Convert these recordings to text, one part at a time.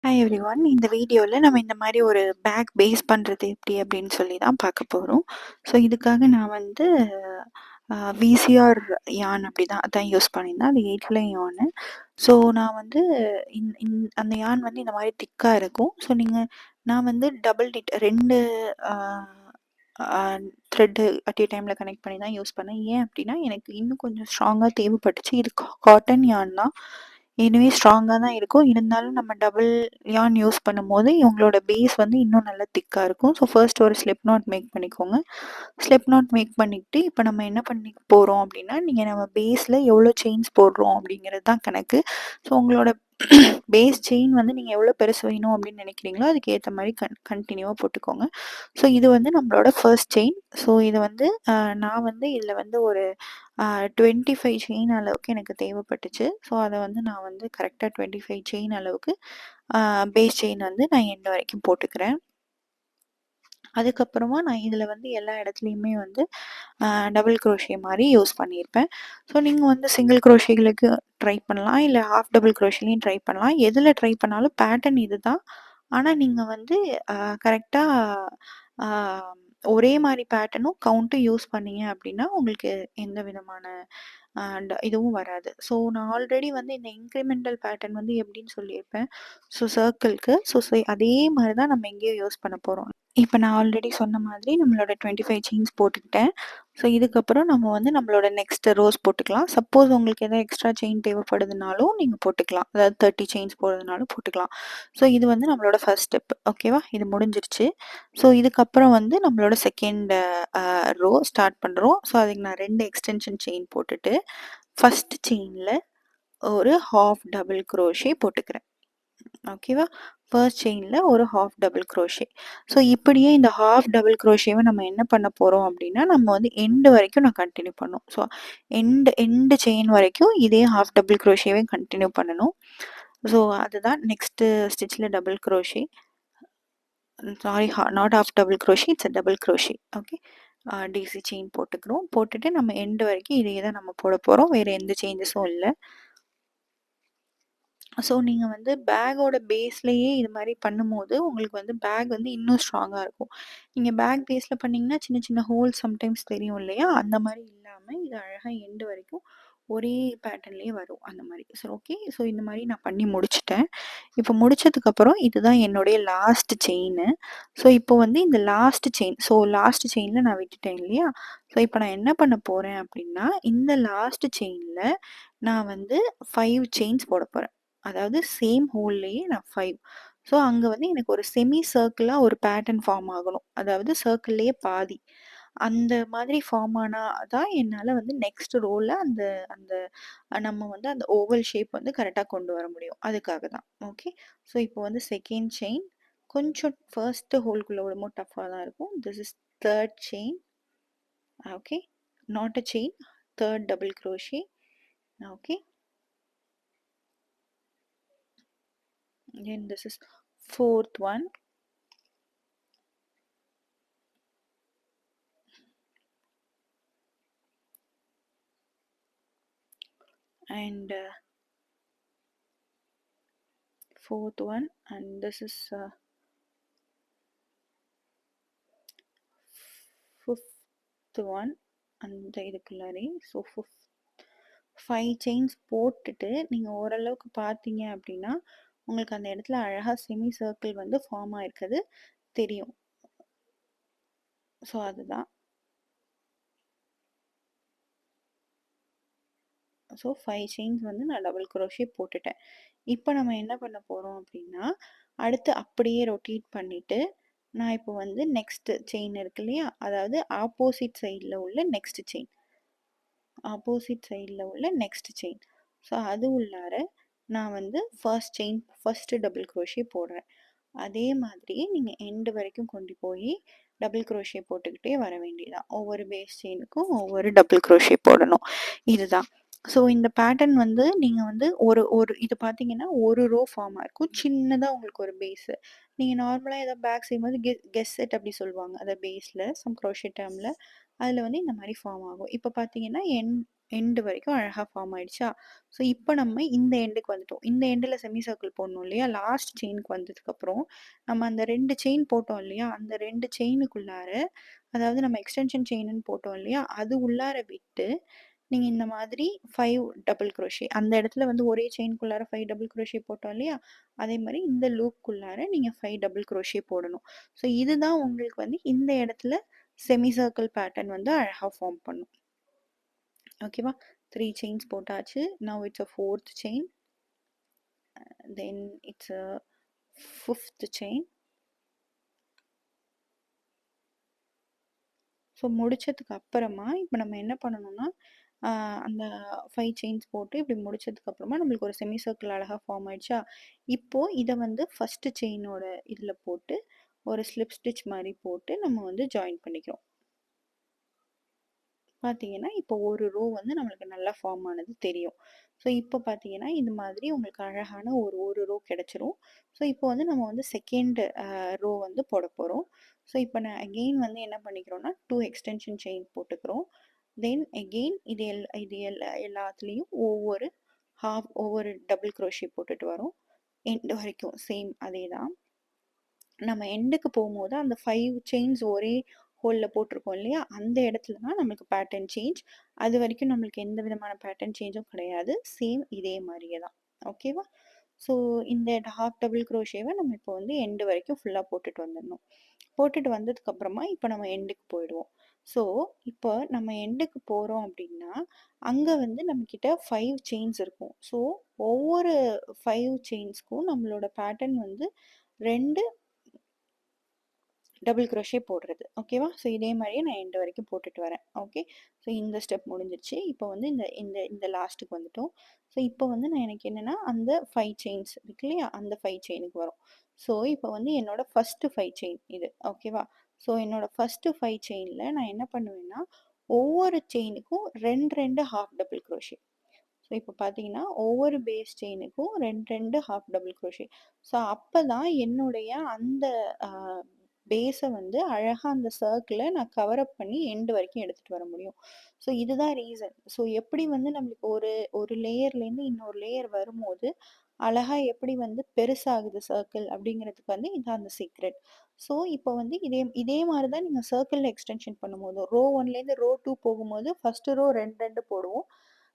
Hi everyone. இந்த வீடியோல நம்ம இந்த மாரி ஒரு பேக் பேஸ் பண்றது எப்படி அப்படின்னு சொல்லி தான் பார்க்க போறோம். ஸோ இதுக்காக நான் வந்து விசிஆர் யான் அதான் யூஸ் பண்ணியிருந்தேன். அது 8 லை யானு. ஸோ நான் வந்து அந்த யான் வந்து இந்த மாரி திக்கா இருக்கும். ஸோ நான் வந்து டபுள் நீட் 2 ஆ ஆ த்ரெட் அட் எ டைம்ல கனெக்ட் பண்ணி தான் யூஸ் பண்ணேன். ஏன் அப்படின்னா, எனக்கு இன்னும் கொஞ்சம் ஸ்ட்ராங்கா தேவைப்பட்டுச்சு. இது காட்டன் யான் தான். எனவே ஸ்ட்ராங்கா தான் இருக்கும். இருந்தாலும் நம்ம டபுள் யான் யூஸ் பண்ணும்போது, இவங்களோட பேஸ் வந்து இன்னும் நல்லா திக்கா இருக்கும். ஸோ ஃபர்ஸ்ட் ஒரு ஸ்லிப் நாட் மேக் பண்ணிக்கோங்க. ஸ்லிப் நாட் மேக் பண்ணிக்கிட்டு, இப்போ நம்ம என்ன பண்ணிக்க போறோம் அப்படின்னா, நம்ம பேஸ்ல எவ்வளோ செயின்ஸ் போடுறோம் அப்படிங்கிறது தான் கணக்கு. ஸோ உங்களோட பேஸ் செயின் வந்து நீங்க எவ்வளோ பெருசு வேணும் அப்படின்னு நினைக்கிறீங்களோ, அதுக்கு ஏத்த மாரி கன்டினியூவா போட்டுக்கோங்க. ஸோ இது வந்து நம்மளோட ஃபர்ஸ்ட் செயின். ஸோ இது வந்து நான் வந்து இதில வந்து ஒரு 25 செயின் அளவுக்கு எனக்கு தேவைப்பட்டுச்சு. ஸோ அத வந்து நான் வந்து கரெக்ட்டா 25 செயின் அளவுக்கு பேஸ் செயின் வந்து நான் எண்ட் வரைக்கும் போட்டுக்கிறேன். அதுக்கப்புறமா நான் இதில வந்து எல்லா இடத்துலயுமே வந்து டபுள் குரோஷே மாரி யூஸ் பண்ணியிருப்பேன். ஸோ நீங்க வந்து சிங்கிள் குரோஷேகளுக்கு ட்ரை பண்ணலாம். இல்ல ஹாஃப் டபுள் குரோஷேலயும் ட்ரை பண்ணலாம். எதுல ட்ரை பண்ணாலும் பேட்டர்ன் இதுதான். ஆனா நீங்க வந்து கரெக்ட்டா ஆ ஒரே மாரி பேட்டர்னும் கவுண்ட்டும் யூஸ் பண்ணீங்க அப்படின்னா, உங்களுக்கு எந்த விதமான இதுவும் வராது. ஸோ நான் ஆல்ரெடி வந்து இந்த இன்கிரிமெண்டல் பேட்டர்ன் வந்து எப்படின்னு சொல்லியிருப்பேன். ஸோ சர்க்கிள்க்கு. அதே மாரி தான் நம்ம இங்கேயும் யூஸ் பண்ண போறோம். இப்ப நான் ஆல்ரெடி சொன்ன மாதிரி நம்மளோட 25 செயின்ஸ் போட்டுக்கிட்டேன். ஸோ இதுக்கப்புறம் நம்ம வந்து நம்மளோட நெக்ஸ்ட் ரோஸ் போட்டுக்கலாம். சப்போஸ் உங்களுக்கு எதாவது எக்ஸ்ட்ரா செயின் தேவைப்படுதுனாலும் நீங்க போட்டுக்கலாம். அதாவது 30 செயின்ஸ் போடுறதுனாலும் போட்டுக்கலாம். ஸோ இது வந்து நம்மளோட ஃபர்ஸ்ட் ஸ்டெப். ஓகேவா? இது முடிஞ்சிருச்சு. ஸோ இதுக்கப்புறம் வந்து நம்மளோட செகண்ட் ரோ ஸ்டார்ட் பண்றோம். ஸோ அதுக்கு நான் 2 எக்ஸ்டென்ஷன் செயின் போட்டுட்டு, ஃபர்ஸ்ட் செயின்ல ஒரு ஹாஃப் டபுள் குரோஷே போட்டுக்கிறேன். ஓகேவா? ஃபர்ஸ்ட் செயின்ல ஒரு ஹாஃப் டபுள் குரோஷே. ஸோ இப்படியே இந்த ஹாஃப் டபுள் குரோஷேவ நம்ம என்ன பண்ண போறோம் அப்படின்னா, நம்ம வந்து எண்ட் வரைக்கும் நான் கன்டின்யூ பண்ணணும். ஸோ எண்ட் செயின் வரைக்கும் இதே ஹாஃப் டபுள் குரோஷேவே கன்டின்யூ பண்ணணும். ஸோ அதுதான் நெக்ஸ்ட் ஸ்டிச்ல double crochet. Sorry, not half double crochet, it's double crochet. Okay. DC chain போட்டுக்கிறோம். போட்டுட்டு நம்ம எண்ட் வரைக்கும் இதே தான் நம்ம போட போறோம். வேற எந்த சேஞ்சஸும் இல்ல. ஸோ நீங்க வந்து பேக்கோட பேஸ்லயே இது மாரி பண்ணும்போது, உங்களுக்கு வந்து பேக் வந்து இன்னும் ஸ்ட்ராங்கா இருக்கும். நீங்க பேக் பேஸ்ல பண்ணீங்கன்னா, சின்ன சின்ன ஹோல்ஸ் சம்டைம்ஸ் தெரியும் இல்லையா? அந்த மாரி இல்லாம, இது அழகா எண்ட் வரைக்கும் ஒரே பேட்டர்ன்லயே வரும். அந்த மாரி. ஓகே. ஸோ இந்த மாரி நான் பண்ணி முடிச்சுட்டேன். இப்போ முடிச்சதுக்கப்புறம் இதுதான் என்னுடைய லாஸ்ட் செயினு. ஸோ இப்போ வந்து இந்த லாஸ்ட் செயின்ல நான் விட்டுட்டேன் இல்லையா? ஸோ இப்போ நான் என்ன பண்ண போறேன் அப்படின்னா, இந்த லாஸ்ட் செயின்ல நான் வந்து 5 செயின்ஸ் போட போறேன். அதாவது சேம் ஹோல்லேயே நான் 5. ஸோ அங்க வந்து எனக்கு ஒரு செமி சர்க்கிளா ஒரு பேட்டர்ன் ஃபார்ம் ஆகணும். அதாவது சர்க்கிள்லேயே பாதி. அந்த மாதிரி ஃபார்ம் ஆனா தான் என்னால வந்து நெக்ஸ்ட் ரோல அந்த அந்த நம்ம வந்து அந்த ஓவல் ஷேப் வந்து கரெக்ட்டா கொண்டு வர முடியும். அதுக்காக தான். ஓகே. ஸோ இப்போ வந்து செகண்ட் செயின் கொஞ்சம் ஃபர்ஸ்ட் ஹோல்குள்ள விடும்போது டஃப்பா தான் இருக்கும். This is third chain. Okay. Not a chain. Third double crochet. Okay. Then this is fourth one. And fourth one, and this is fifth one. அந்த இதுக்குள்ளாரே ஸோ 5 செயின்ஸ் போட்டுட்டு நீங்க ஓரளவுக்கு பார்த்தீங்க அப்படின்னா, உங்களுக்கு அந்த இடத்துல அழகா செமி சர்க்கிள் வந்து ஃபார்ம் ஆயிருக்கிறது தெரியும். ஸோ அதுதான். ஸோ 5 செயின்ஸ் வந்து நான் டபுள் குரோஷே போட்டுட்டேன். இப்போ நம்ம என்ன பண்ண போறோம் அப்படின்னா, அடுத்து அப்படியே ரொட்டேட் பண்ணிட்டு, நான் இப்போ வந்து நெக்ஸ்ட் செயின் இருக்கு இல்லையா? அதாவது ஆப்போசிட் சைடுல உள்ள நெக்ஸ்ட் செயின். ஸோ அது உள்ளார நான் வந்து ஃபர்ஸ்ட் டபுள் குரோஷே போடுறேன். அதே மாதிரியே நீங்க எண்ட் வரைக்கும் கொண்டு போய் டபுள் குரோஷே போட்டுக்கிட்டே வர வேண்டியதுதான். ஒவ்வொரு பேஸ் செயினுக்கும் ஒவ்வொரு டபுள் குரோஷே போடணும். இதுதான். ஸோ இந்த பேட்டர்ன் வந்து நீங்க வந்து ஒரு ஒரு இது பார்த்தீங்கன்னா, ஒரு ரோ ஃபார்ம் ஆயிருக்கும். சின்னதா உங்களுக்கு ஒரு பேஸு. நீங்க நார்மலா ஏதாவது பேக் செய்யும்போது கெஸ் செட் அப்படி சொல்லுவாங்க. அத பேஸ்ல சம் குரோஷே டெர்ம்ல. அதுல வந்து இந்த மாரி ஃபார்ம் ஆகும். இப்ப பார்த்தீங்கன்னா, எண்டு வரைக்கும் அழகா ஃபார்ம் ஆயிடுச்சா? ஸோ இப்ப நம்ம இந்த எண்டுக்கு வந்துட்டோம். இந்த எண்டுல செமி சர்க்கிள் போடணும் இல்லையா? லாஸ்ட் செயினுக்கு வந்ததுக்கப்புறம், நம்ம அந்த 2 செயின் போட்டோம் இல்லையா? அந்த 2 செயினுக்குள்ளார, அதாவது நம்ம எக்ஸ்டென்ஷன் செயினுன்னு போட்டோம் இல்லையா? அது உள்ளார விட்டு, நீங்க இந்த மாதிரி 5 டபுள் குரோஷே அந்த இடத்துல வந்து ஒரே செயினுக்குள்ளார 5 டபுள் குரோஷே போட்டோம் இல்லையா? அதே மாரி இந்த லூப்க்குள்ளார நீங்க 5 டபுள் குரோஷே போடணும். ஸோ இதுதான் உங்களுக்கு வந்து இந்த இடத்துல செமி சர்க்கிள் பேட்டர்ன் வந்து அழகா ஃபார்ம் பண்ணும். ஓகேவா? 3 செயின்ஸ் போட்டாச்சு. Now it's a 4th chain. Then it's a 5th chain. So முடிச்சதுக்கு அப்புறமா, இப்ப நம்ம என்ன பண்ணணும்னா, அந்த 5 செயின்ஸ் போட்டு இப்படி முடிச்சதுக்கு அப்புறமா நம்மளுக்கு ஒரு செமி சர்க்கிள் அழகா ஃபார்ம் ஆயிடுச்சா? இப்போ இத வந்து ஃபர்ஸ்ட் செயினோட இதுல போட்டு, ஒரு ஸ்லிப் ஸ்டிட்ச் மாரி போட்டு நம்ம வந்து ஜாயின் பண்ணிக்கிறோம். பார்த்தீங்கன்னா, இப்போ ஒரு ரோ வந்து நம்மளுக்கு நல்லா ஃபார்ம் ஆனது தெரியும். ஸோ இப்போ பார்த்தீங்கன்னா, இந்த மாதிரி உங்களுக்கு அழகான ஒரு ரோ கிடைச்சிரும். ஸோ இப்போ வந்து நம்ம வந்து செகண்ட் ரோ வந்து போடப் போறோம். ஸோ இப்போ நான் அகெயின் வந்து என்ன பண்ணிக்கிறோம்னா, 2 எக்ஸ்டென்ஷன் செயின் போட்டுக்கிறோம். தென் அகெயின் இது எல்லாத்துலயும் ஒவ்வொரு டபுள் குரோஷே போட்டுட்டு வரோம். எண்ட் வரைக்கும் சேம் அதே தான். நம்ம எண்டுக்கு போகும்போது அந்த 5 செயின்ஸ் ஒரே ஹோல்ல போட்டிருக்கோம் இல்லையா? அந்த இடத்துல தான் நம்மளுக்கு பேட்டர்ன் சேஞ்ச். அதுவரைக்கும் நம்மளுக்கு எந்த விதமான பேட்டர்ன் சேஞ்சும் கிடையாது. சேம் இதே மாரியே தான். ஓகேவா? ஸோ இந்த ஹாஃப் டபுள் குரோஷேவ நம்ம இப்போ வந்து எண்டு வரைக்கும் ஃபுல்லா போட்டுட்டு வந்துடணும். போட்டுட்டு வந்ததுக்கப்புறமா இப்போ நம்ம எண்டுக்கு போயிடுவோம். ஸோ இப்போ நம்ம எண்டுக்கு போறோம் அப்படின்னா, அங்க வந்து நம்மகிட்ட 5 செயின்ஸ் இருக்கும். ஸோ ஒவ்வொரு 5 செயின்ஸ்க்கும் நம்மளோட பேட்டர்ன் வந்து 2 டபுள் க்ரோஷே போடுறது. ஓகேவா? ஸோ இதே மாரியே நான் எண்டு வரைக்கும் போட்டுட்டு வரேன். ஓகே. ஸோ இந்த ஸ்டெப் முடிஞ்சிருச்சு. இப்போ வந்து இந்த இந்த இந்த லாஸ்ட்டுக்கு வந்துட்டோம். ஸோ இப்போ வந்து நான் எனக்கு என்னன்னா, அந்த 5 செயின்ஸ் இருக்கு இல்லையா? அந்த 5 செயினுக்கு வரும். ஸோ இப்போ வந்து என்னோட ஃபர்ஸ்ட்டு 5 செயின் இது. ஓகேவா? ஸோ என்னோட ஃபர்ஸ்ட்டு 5 செயின்ல நான் என்ன பண்ணுவேன்னா, ஒவ்வொரு செயினுக்கும் 2, 2 ஹாஃப் டபுள் க்ரோஷே. ஸோ இப்போ பார்த்தீங்கன்னா, ஒவ்வொரு பேஸ் செயினுக்கும் 2, 2 ஹாஃப் டபுள் குரோஷே. ஸோ அப்பதான் என்னுடைய அந்த அ பேஸ வந்து அழகா அந்த சர்க்கிள நான் கவர் அப் பண்ணி எண்ட் வரைக்கும் எடுத்துட்டு வர முடியும். ஸோ இதுதான் ரீசன். ஸோ எப்படி வந்து நம்மளுக்கு ஒரு ஒரு லேயர்லேருந்து இன்னொரு லேயர் வரும்போது, அழகா எப்படி வந்து பெருசாகுது சர்க்கிள் அப்படிங்கிறதுக்கு வந்து இதான் அந்த சீக்ரெட். ஸோ இப்போ வந்து இதே இதே மாரி தான் நீங்க சர்க்கிள்ல எக்ஸ்டென்ஷன் பண்ணும்போதும், ரோ 1லேருந்து ரோ 2 போகும்போது, ஃபர்ஸ்ட் ரோ 2, 2 போடுவோம்.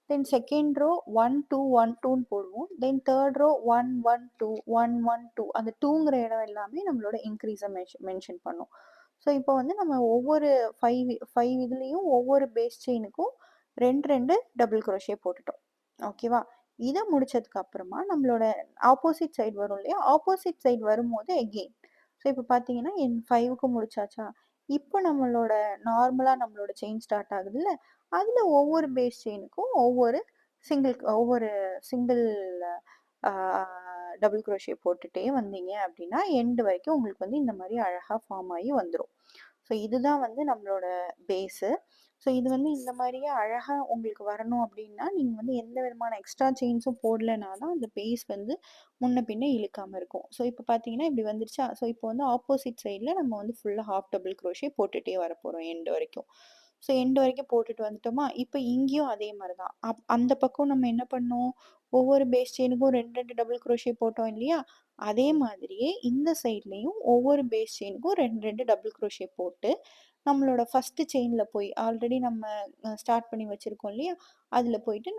தென் செகண்ட் ரோ 1, 2, 1, 2ன்னு போடுவோம். தென் தேர்ட் ரோ 1, 1, 2, 1, 1, 2 அந்த 2ங்கிற இடம் எல்லாமே நம்மளோட இன்க்ரீஸ மென்ஷன் பண்ணும். ஸோ இப்போ வந்து நம்ம ஒவ்வொரு 5 இதுலயும் ஒவ்வொரு பேஸ் செயினுக்கும் 2, 2 டபுள் குரோஷே போட்டுட்டோம். ஓகேவா? இத முடிச்சதுக்கு அப்புறமா நம்மளோட ஆப்போசிட் சைடு வரும் இல்லையா? ஆப்போசிட் சைடு வரும்போது எகெயின். ஸோ இப்போ பார்த்தீங்கன்னா, 5க்கு முடிச்சாச்சா? இப்போ நம்மளோட நார்மலா நம்மளோட செயின் ஸ்டார்ட் ஆகுதுல்ல, அதுல ஒவ்வொரு பேஸ் செயினுக்கும் ஒவ்வொரு சிங்கிள் ஆ டபுள் குரோஷே போட்டுட்டே வந்தீங்க அப்படின்னா, எண்ட் வரைக்கும் உங்களுக்கு வந்து இந்த மாரி அழகா ஃபார்ம் ஆகி வந்துரும். ஸோ இதுதான் வந்து நம்மளோட பேஸு. ஸோ இது வந்து இந்த மாரியே அழகா உங்களுக்கு வரணும் அப்படின்னா, நீங்க வந்து எந்த விதமான எக்ஸ்ட்ரா செயின்ஸும் போடலனா தான் அந்த பேஸ் வந்து முன்ன பின்ன இழுக்காம இருக்கும். ஸோ இப்போ பார்த்தீங்கன்னா, இப்படி வந்துருச்சா? ஸோ இப்போ வந்து ஆப்போசிட் சைட்ல நம்ம வந்து ஃபுல்லா ஹாஃப் டபுள் குரோஷே போட்டுட்டே வரப்போறோம் எண்ட் வரைக்கும். ஸோ எண்ட் வரைக்கும் போட்டுட்டு வந்துட்டோமா, இப்போ இங்கேயும் அதே மாரி தான். அந்த பக்கம் நம்ம என்ன பண்ணோம், ஒவ்வொரு பேஸ் செயினுக்கும் 2, 2 டபுள் குரோஷே போட்டோம் இல்லையா? அதே மாதிரியே இந்த சைட்லயும் ஒவ்வொரு பேஸ் செயினுக்கும் 2, 2 டபுள் குரோஷே போட்டு, நம்மளோட ஃபர்ஸ்ட் செயின்ல போய் ஆல்ரெடி நம்ம ஸ்டார்ட் பண்ணி வச்சிருக்கோம் இல்லையா? அதுல போயிட்டு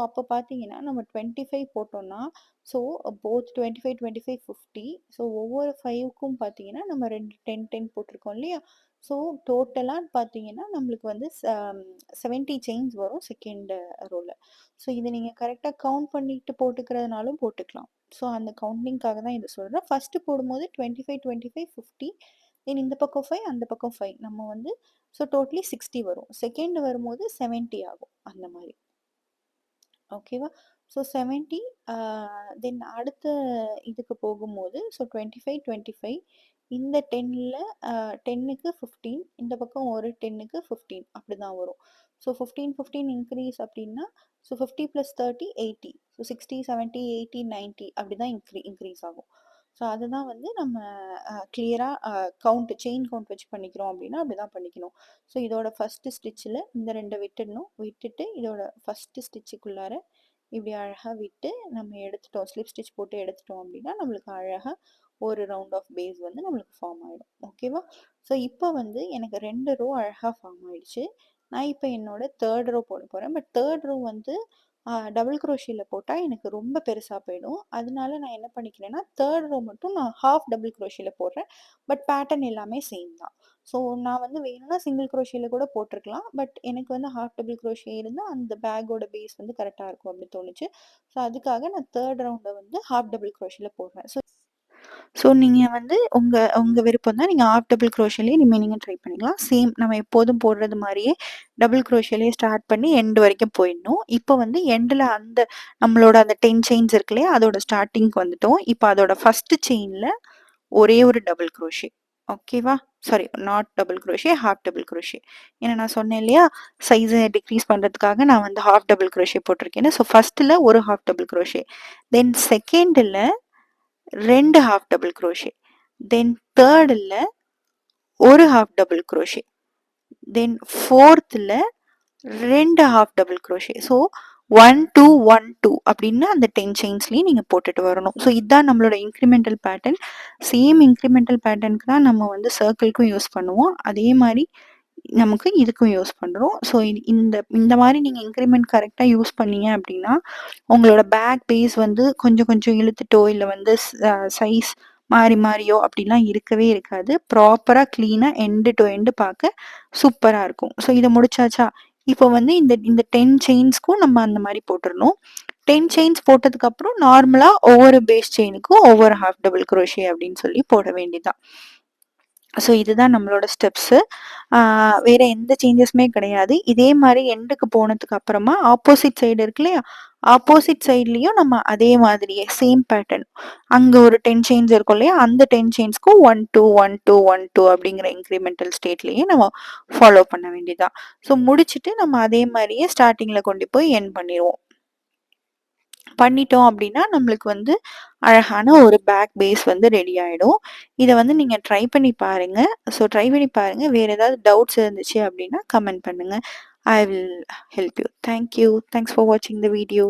அப்ப பார்த்தீங்கன்னா, நம்ம 25 போட்டோம்னா, ஸோ போத் 25, 25, 50 ஸோ ஒவ்வொரு 5க்கும் பார்த்தீங்கன்னா, நம்ம 2 10, 10 போட்டிருக்கோம் இல்லையா? ஸோ டோட்டலா பார்த்தீங்கன்னா, நம்மளுக்கு வந்து 70 செயின்ஸ் வரும் செகண்ட் ரோல. ஸோ இத நீங்க கரெக்ட்டா கவுண்ட் பண்ணிட்டு போட்டுக்கிறதுனாலும் போட்டுக்கலாம். ஸோ அந்த கவுண்டிங்க்காக தான் இத சொல்றேன். ஃபர்ஸ்ட் போடும்போது 25, 25, 50 தென் இந்த பக்கம் 5 அந்த பக்கம் 5 நம்ம வந்து டோட்டலி 60 வரும். செகண்ட் வரும்போது 70 ஆகும். அந்த மாரி. ஓகேவா? ஸோ 70 ஆ தென் அடுத்த இதுக்கு போகும்போது 25, 25 இந்த 10ல 10க்கு 15 இந்த பக்கம் ஒரு 10க்கு 15 அப்படிதான் வரும். ஸோ 15, 15 இன்கிரீஸ் அப்படின்னா, 50 + 30 80. 60, 70, 80, 90 அப்படிதான் இன்க்ரீஸ் ஆகும். ஸோ அதுதான் வந்து நம்ம கிளியரா செயின் கவுண்ட் வச்சு பண்ணிக்கிறோம் அப்படின்னா அப்படிதான் பண்ணிக்கணும். ஸோ இதோட ஃபர்ஸ்ட் ஸ்டிச்சில் இந்த 2 விட்டுடணும். விட்டுட்டு இதோட ஃபர்ஸ்ட் ஸ்டிச்சுக்குள்ளார இப்படி அழகா விட்டு நம்ம எடுத்துட்டோம். ஸ்லிப் ஸ்டிச் போட்டு எடுத்துட்டோம் அப்படின்னா நம்மளுக்கு அழகா ஒரு ரவுண்ட் ஆஃப் பேஸ் வந்து நம்மளுக்கு ஃபார்ம் ஆயிடும். ஓகேவா? ஸோ இப்போ வந்து எனக்கு 2 ரோ அழகா ஃபார்ம் ஆயிடுச்சு. நான் இப்போ என்னோட 3rd ரோ போட போறேன். பட் 3rd ரோ வந்து டபுள் குரோஷேல போட்டா எனக்கு ரொம்ப பெருசா போயிடும். அதனால நான் என்ன பண்ணிக்கிறேன்னா, 3rd ரோ மட்டும் நான் ஹாஃப் டபுள் குரோஷேல போடுறேன். பட் பேட்டர்ன் எல்லாமே சேம் தான். ஸோ நான் வந்து வேணும்னா சிங்கிள் குரோஷேல கூட போட்டுருக்கலாம். பட் எனக்கு வந்து ஹாஃப் டபுள் குரோஷே இருந்தா அந்த பேக்கோட பேஸ் வந்து கரெக்ட்டா இருக்கும் அப்படின்னு தோணுச்சு. ஸோ அதுக்காக நான் 3rd ரவுண்ட வந்து ஹாஃப் டபுள் குரோஷேல போடுறேன். ஸோ நீங்க வந்து உங்க உங்க விருப்பம் தான். நீங்க ஹாஃப் டபுள் குரோஷேலயே ரிமைனிங்க ட்ரை பண்ணிக்கலாம். சேம் நம்ம எப்போதும் போடுறது மாரியே டபுள் குரோஷேலயே ஸ்டார்ட் பண்ணி எண்ட் வரைக்கும் போயிடணும். இப்போ வந்து எண்டுல அந்த நம்மளோட அந்த 10 செயின்ஸ் இருக்கு இல்லையா? அதோட ஸ்டார்ட்டிங்க்கு வந்துட்டோம். இப்போ அதோட ஃபர்ஸ்ட் செயின்ல ஒரே ஒரு டபுள் குரோஷே. ஓகேவா? Sorry not double crochet, half double crochet. ஏன்னா நான் சொன்னேன் இல்லையா? சைஸ டிக்ரீஸ் பண்றதுக்காக நான் வந்து ஹாஃப் டபுள் குரோஷே போட்டிருக்கேன்னு. ஸோ ஃபர்ஸ்ட்ல ஒரு ஹாஃப் டபுள் குரோஷே. தென் செகண்ட்ல 2 ஹாஃப் டபுள் குரோஷே. தென் தேர்டுல ஒரு ஹாஃப் டபுள் குரோஷே. தென் ஃபோர்த்ல 2 ஹாஃப் டபுள் குரோஷே. ஸோ 1, 2, 1, 2 அப்படின்னு அந்த 10 செயின்ஸ்லயும் நீங்க போட்டுட்டு வரணும். ஸோ இதுதான் நம்மளோட இன்கிரிமெண்டல் பேட்டர்ன். சேம் இன்கிரிமெண்டல் பேட்டர்னுக்கு தான் நம்ம வந்து சர்க்கிள்க்கும் யூஸ் பண்ணுவோம். அதே மாரி நமக்கு இதுக்கும் யூஸ் பண்றோம். ஸோ இந்த இந்த மாரி நீங்க இன்கிரிமெண்ட் கரெக்ட்டா யூஸ் பண்ணீங்க அப்படின்னா, உங்களோட பேக் பேஸ் வந்து கொஞ்சம் கொஞ்சம் இழுத்துட்டோ, இல்ல வந்து சைஸ் மாறி மாறியோ அப்படிலாம் இருக்கவே இருக்காது. ப்ராப்பரா கிளீனா எண்டு டூ எண்டு பார்க்க சூப்பரா இருக்கும். ஸோ இத முடிச்சாச்சா? இப்போ வந்து இந்த இந்த 10 செயின்ஸ்க்கும் நம்ம அந்த மாரி போட்டுறணும். 10 செயின்ஸ் போட்டதுக்கப்புறம் நார்மலா ஒவ்வொரு பேஸ் செயினுக்கும் ஒவ்வொரு ஹாஃப் டபுள் குரோஷே அப்படின்னு சொல்லி போட வேண்டியதுதான். ஸோ இதுதான் நம்மளோட ஸ்டெப்ஸு. வேற எந்த சேஞ்சஸுமே கிடையாது. இதே மாரி எண்டுக்கு போனதுக்கு அப்புறமா ஆப்போசிட் சைடு இருக்கு இல்லையா? ஆப்போசிட் சைட்லயும் நம்ம அதே மாதிரியே சேம் பேட்டர்ன். அங்க ஒரு 10 செயின்ஸ் இருக்கும் இல்லையா? அந்த 10 செயின்ஸ்க்கும் 1, 2, 1, 2, 1, 2 அப்படிங்கிற இன்கிரிமெண்டல் ஸ்டேட்லயே நம்ம ஃபாலோ பண்ண வேண்டியதுதான். ஸோ முடிச்சுட்டு நம்ம அதே மாரியே ஸ்டார்ட்டிங்ல கொண்டு போய் எண்ட் பண்ணிருவோம். பண்ணிட்டோம் அப்படின்னா நம்மளுக்கு வந்து அழகான ஒரு பேக் பேஸ் வந்து ரெடி ஆயிடும். இத வந்து நீங்க ட்ரை பண்ணி பாருங்க. ஸோ ட்ரை பண்ணி பாருங்க. வேற ஏதாவது டவுட்ஸ் இருந்துச்சு அப்படின்னா கமெண்ட் பண்ணுங்க. I will help you. Thank you. Thanks for வாட்சிங் த வீடியோ.